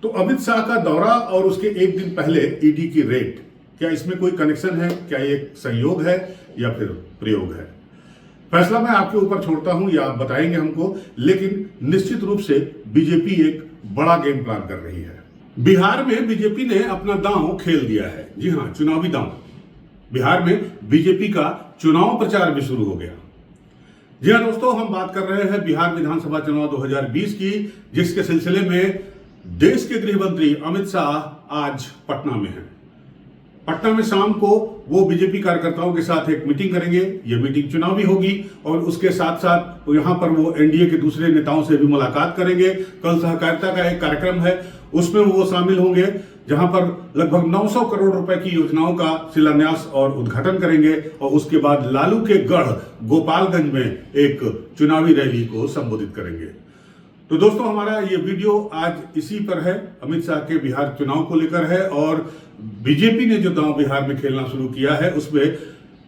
तो अमित शाह का दौरा और उसके एक दिन पहले ईडी की रेड, क्या इसमें कोई कनेक्शन है? क्या ये संयोग है या फिर प्रयोग है? फैसला मैं आपके ऊपर छोड़ता हूं या आप बताएंगे हमको, लेकिन निश्चित रूप से बीजेपी एक बड़ा गेम प्लान कर रही है। बिहार में बीजेपी ने अपना दांव खेल दिया है। जी हां, चुनावी दांव। बिहार में बीजेपी का चुनाव प्रचार भी शुरू हो गया। जी हां दोस्तों, हम बात कर रहे हैं बिहार विधानसभा चुनाव 2020 की, जिसके सिलसिले में देश के गृह मंत्री अमित शाह आज पटना में हैं। पटना में शाम को वो बीजेपी कार्यकर्ताओं के साथ एक मीटिंग करेंगे। ये मीटिंग चुनावी होगी और उसके साथ साथ यहां पर वो एनडीए के दूसरे नेताओं से भी मुलाकात करेंगे। कल सहकारिता का एक कार्यक्रम है, उसमें वो शामिल होंगे, जहां पर लगभग 900 करोड़ रुपए की योजनाओं का शिलान्यास और उद्घाटन करेंगे और उसके बाद लालू के गढ़ गोपालगंज में एक चुनावी रैली को संबोधित करेंगे। तो दोस्तों, हमारा ये वीडियो आज इसी पर है, अमित शाह के बिहार चुनाव को लेकर है और बीजेपी ने जो दांव बिहार में खेलना शुरू किया है उसमें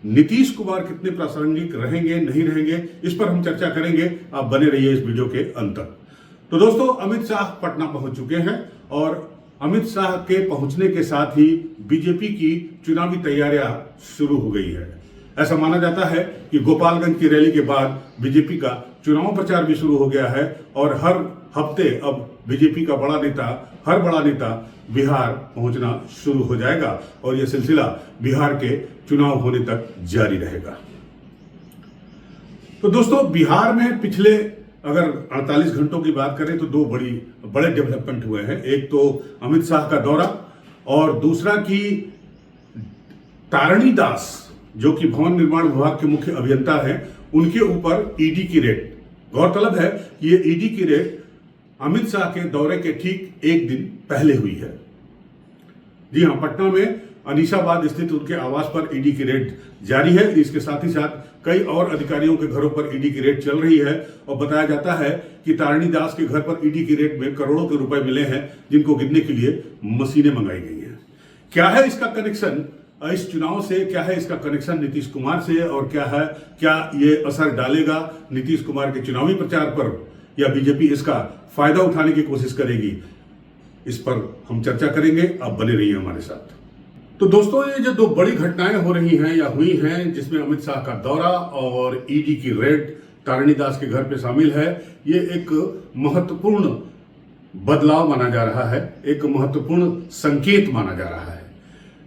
नीतीश कुमार कितने प्रासंगिक रहेंगे नहीं रहेंगे, इस पर हम चर्चा करेंगे। आप बने रहिए इस वीडियो के अंत तक। तो दोस्तों, अमित शाह पटना पहुंच चुके हैं और अमित शाह के पहुंचने के साथ ही बीजेपी की चुनावी तैयारियां शुरू हो गई है। ऐसा माना जाता है कि गोपालगंज की रैली के बाद बीजेपी का चुनाव प्रचार भी शुरू हो गया है और हर हफ्ते अब बीजेपी का हर बड़ा नेता बिहार पहुंचना शुरू हो जाएगा और यह सिलसिला बिहार के चुनाव होने तक जारी रहेगा। तो दोस्तों, बिहार में पिछले अगर 48 घंटों की बात करें तो दो बड़े डेवलपमेंट हुए हैं। एक तो अमित शाह का दौरा और दूसरा कि तारणी दास, जो कि भवन निर्माण विभाग के मुख्य अभियंता हैं, उनके ऊपर ईडी की रेड। गौरतलब है कि ये ईडी की रेड अमित शाह के दौरे के ठीक एक दिन पहले हुई है। जी हां, पटना में अनीसाबाद स्थित उनके आवास पर ईडी की रेड जारी है। इसके साथ ही साथ कई और अधिकारियों के घरों पर ईडी की रेड चल रही है और बताया जाता है कि तारणी दास के घर पर ईडी की रेड में करोड़ों के रुपए मिले हैं, जिनको गिनने के लिए मशीनें मंगाई गई हैं। क्या है इसका कनेक्शन इस चुनाव से? क्या है इसका कनेक्शन नीतीश कुमार से? और क्या ये असर डालेगा नीतीश कुमार के चुनावी प्रचार पर या बीजेपी इसका फायदा उठाने की कोशिश करेगी? इस पर हम चर्चा करेंगे। आप बने रहिए हमारे साथ। तो दोस्तों, ये जो दो बड़ी घटनाएं हो रही हैं या हुई हैं, जिसमें अमित शाह का दौरा और ईडी की रेड तारणी दास के घर पे शामिल है, ये एक महत्वपूर्ण बदलाव माना जा रहा है, एक महत्वपूर्ण संकेत माना जा रहा है।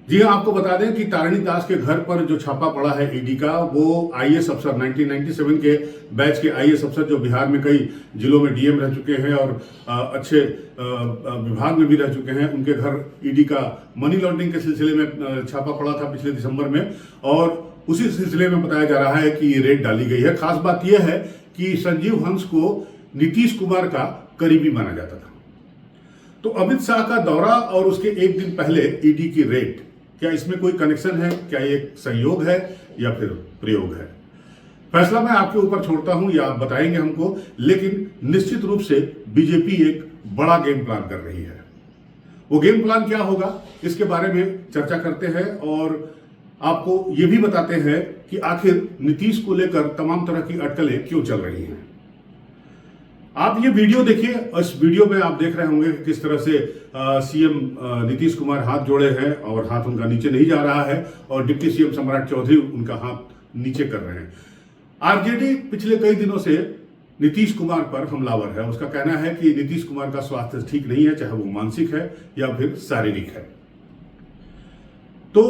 जी हाँ, आपको बता दें कि तारणी दास के घर पर जो छापा पड़ा है ईडी का, वो आईएएस अफसर 1997 के बैच के आईएएस अफसर जो बिहार में कई जिलों में डीएम रह चुके हैं और अच्छे विभाग में भी रह चुके हैं, उनके घर ईडी का मनी लॉन्ड्रिंग के सिलसिले में छापा पड़ा था पिछले दिसंबर में और उसी सिलसिले में बताया जा रहा है कि ये रेड डाली गई है। खास बात यह है कि संजीव हंस को नीतीश कुमार का करीबी माना जाता था। तो अमित शाह का दौरा और उसके एक दिन पहले ईडी की रेड, क्या इसमें कोई कनेक्शन है? क्या ये संयोग है या फिर प्रयोग है? फैसला मैं आपके ऊपर छोड़ता हूं या आप बताएंगे हमको, लेकिन निश्चित रूप से बीजेपी एक बड़ा गेम प्लान कर रही है। वो गेम प्लान क्या होगा, इसके बारे में चर्चा करते हैं और आपको ये भी बताते हैं कि आखिर नीतीश को लेकर तमाम तरह की अटकलें क्यों चल रही हैं। आप ये वीडियो देखिए। इस वीडियो में आप देख रहे होंगे कि किस तरह से सीएम नीतीश कुमार हाथ जोड़े हैं और हाथ उनका नीचे नहीं जा रहा है और डिप्टी सीएम सम्राट चौधरी उनका हाथ नीचे कर रहे हैं। आरजेडी पिछले कई दिनों से नीतीश कुमार पर हमलावर है। उसका कहना है कि नीतीश कुमार का स्वास्थ्य ठीक नहीं है, चाहे वो मानसिक है या फिर शारीरिक है। तो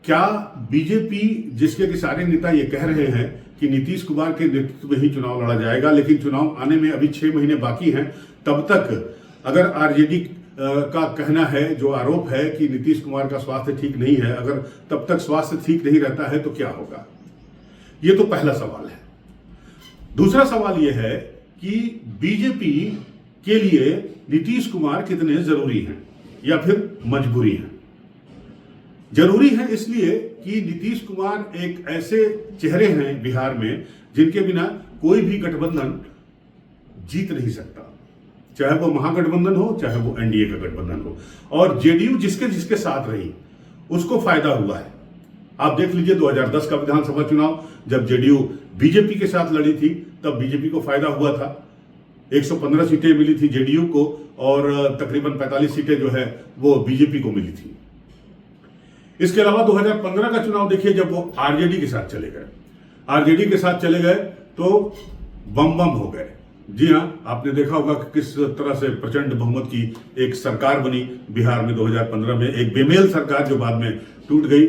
क्या बीजेपी, जिसके कि सारे नेता ये कह रहे हैं कि नीतीश कुमार के नेतृत्व में ही चुनाव लड़ा जाएगा, लेकिन चुनाव आने में अभी 6 महीने बाकी हैं, तब तक अगर आरजेडी का कहना है, जो आरोप है कि नीतीश कुमार का स्वास्थ्य ठीक नहीं है, अगर तब तक स्वास्थ्य ठीक नहीं रहता है तो क्या होगा? ये तो पहला सवाल है। दूसरा सवाल यह है कि बीजेपी के लिए नीतीश कुमार कितने जरूरी हैं या फिर मजबूरी हैं। जरूरी है इसलिए कि नीतीश कुमार एक ऐसे चेहरे हैं बिहार में जिनके बिना कोई भी गठबंधन जीत नहीं सकता, चाहे वो महागठबंधन हो चाहे वो एनडीए का गठबंधन हो। और जेडीयू जिसके जिसके साथ रही उसको फायदा हुआ है। आप देख लीजिए 2010 का विधानसभा चुनाव, जब जेडीयू बीजेपी के साथ लड़ी थी तब बीजेपी को फायदा हुआ था। 115 सीटें मिली थी जेडीयू को और तकरीबन 45 सीटें जो है वो बीजेपी को मिली थी। इसके अलावा 2015 का चुनाव देखिए, जब वो आरजेडी के साथ चले गए तो बम बम हो गए। जी हां, आपने देखा होगा कि किस तरह से प्रचंड बहुमत की एक सरकार बनी बिहार में 2015 में, एक बेमेल सरकार जो बाद में टूट गई।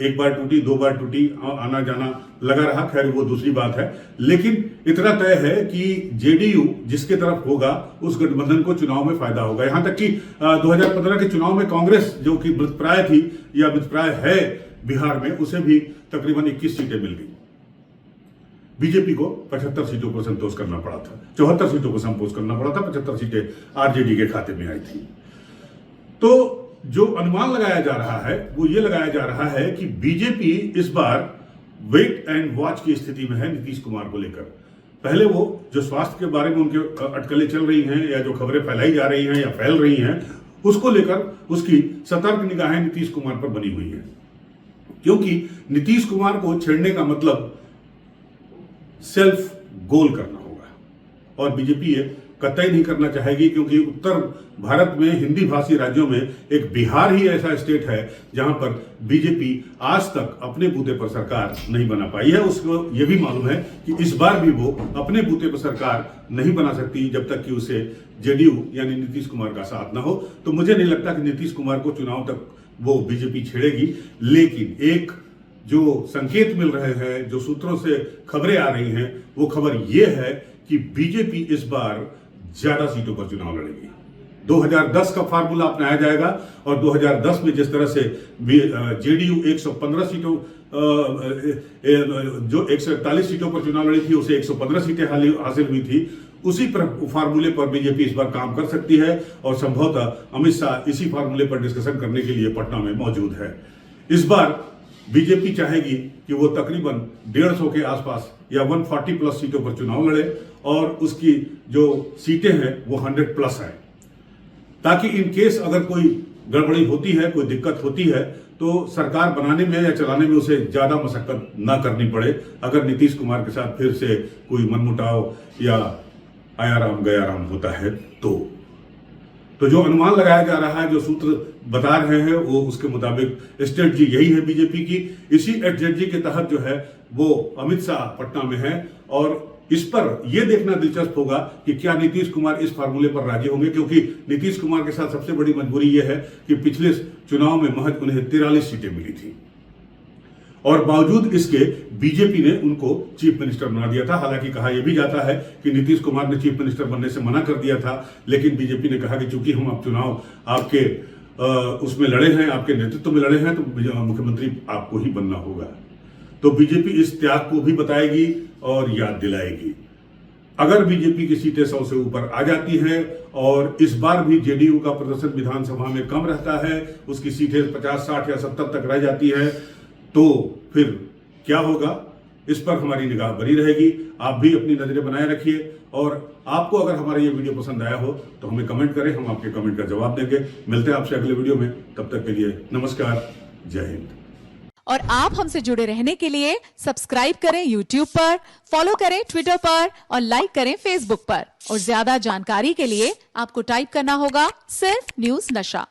एक बार टूटी, दो बार टूटी, आना जाना लगा रहा, खैर वो दूसरी बात है। लेकिन इतना तय है कि जेडीयू जिसके तरफ होगा उस गठबंधन को चुनाव में फायदा होगा। यहां तक कि 2015 के चुनाव में कांग्रेस जो कि मृतप्राय थी या मृतप्राय है बिहार में, उसे भी तकरीबन 21 सीटें मिल गई। बीजेपी को 75 सीटों पर संतोष करना पड़ा था, 74 सीटों को संतोष करना पड़ा था, 75 सीटें आरजेडी के खाते में आई थी। तो जो अनुमान लगाया जा रहा है वो ये लगाया जा रहा है कि बीजेपी इस बार वेट एंड वॉच की स्थिति में है नीतीश कुमार को लेकर। पहले वो जो स्वास्थ्य के बारे में उनके अटकलें चल रही हैं या जो खबरें फैलाई जा रही हैं या फैल रही हैं, उसको लेकर उसकी सतर्क निगाहें नीतीश कुमार पर बनी हुई हैं, क्योंकि नीतीश कुमार को छेड़ने का मतलब सेल्फ गोल करना होगा और बीजेपी ये कतई नहीं करना चाहेगी, क्योंकि उत्तर भारत में हिंदी भाषी राज्यों में एक बिहार ही ऐसा स्टेट है जहां पर बीजेपी आज तक अपने बूते पर सरकार नहीं बना पाई है। उसको यह भी मालूम है कि इस बार भी वो अपने बूते पर सरकार नहीं बना सकती जब तक कि उसे जेडीयू यानी नीतीश कुमार का साथ ना हो। तो मुझे नहीं लगता कि नीतीश कुमार को चुनाव तक वो बीजेपी छेड़ेगी। लेकिन एक जो संकेत मिल रहे हैं, जो सूत्रों से खबरें आ रही हैं, वो खबर ये है कि बीजेपी इस बार ज्यादा सीटों पर चुनाव लड़ेगी। 2010 का फार्मूला अपनाया जाएगा और 2010 में जिस तरह से जेडीयू 115 सीटों जो 141 सीटों पर चुनाव लड़ी थी उसे 115 सीटें हासिल हुई थी, उसी फार्मूले पर बीजेपी इस बार काम कर सकती है और संभवतः अमित शाह इसी फार्मूले पर डिस्कशन करने के लिए पटना में मौजूद है। इस बार बीजेपी चाहेगी कि वो तकरीबन 150 के आसपास या 140 प्लस सीटों पर चुनाव लड़े और उसकी जो सीटें हैं वो 100 प्लस आए, ताकि इन केस अगर कोई गड़बड़ी होती है, कोई दिक्कत होती है, तो सरकार बनाने में या चलाने में उसे ज्यादा मशक्कत ना करनी पड़े। अगर नीतीश कुमार के साथ फिर से कोई मनमुटाव या आया राम गया राम होता है तो जो अनुमान लगाया जा रहा है, जो सूत्र बता रहे हैं, वो उसके मुताबिक स्ट्रेटजी यही है बीजेपी की। इसी स्ट्रेटजी के तहत जो है वो अमित शाह पटना में है और इस पर यह देखना दिलचस्प होगा कि क्या नीतीश कुमार इस फार्मूले पर राजी होंगे, क्योंकि नीतीश कुमार के साथ सबसे बड़ी मजबूरी यह है कि पिछले चुनाव में महज उन्हें 43 सीटें मिली थी और बावजूद इसके बीजेपी ने उनको चीफ मिनिस्टर बना दिया था। हालांकि कहा यह भी जाता है कि नीतीश कुमार ने चीफ मिनिस्टर बनने से मना कर दिया था, लेकिन बीजेपी ने कहा कि चूंकि हम अब चुनाव आपके उसमें लड़े हैं, आपके नेतृत्व में लड़े हैं, तो मुख्यमंत्री आपको ही बनना होगा। तो बीजेपी इस त्याग को भी बताएगी और याद दिलाएगी। अगर बीजेपी की सीटें 100 से ऊपर आ जाती हैं और इस बार भी जेडीयू का प्रदर्शन विधानसभा में कम रहता है, उसकी सीटें 50, 60 या 70 तक रह जाती है, तो फिर क्या होगा, इस पर हमारी निगाह बनी रहेगी। आप भी अपनी नजरें बनाए रखिए और आपको अगर हमारा ये वीडियो पसंद आया हो तो हमें कमेंट करें, हम आपके कमेंट का जवाब देंगे। मिलते हैं आपसे अगले वीडियो में, तब तक के लिए नमस्कार, जय हिंद। और आप हमसे जुड़े रहने के लिए सब्सक्राइब करें YouTube पर, फॉलो करें Twitter पर और लाइक करें Facebook पर। और ज्यादा जानकारी के लिए आपको टाइप करना होगा सिर्फ न्यूज़ नशा।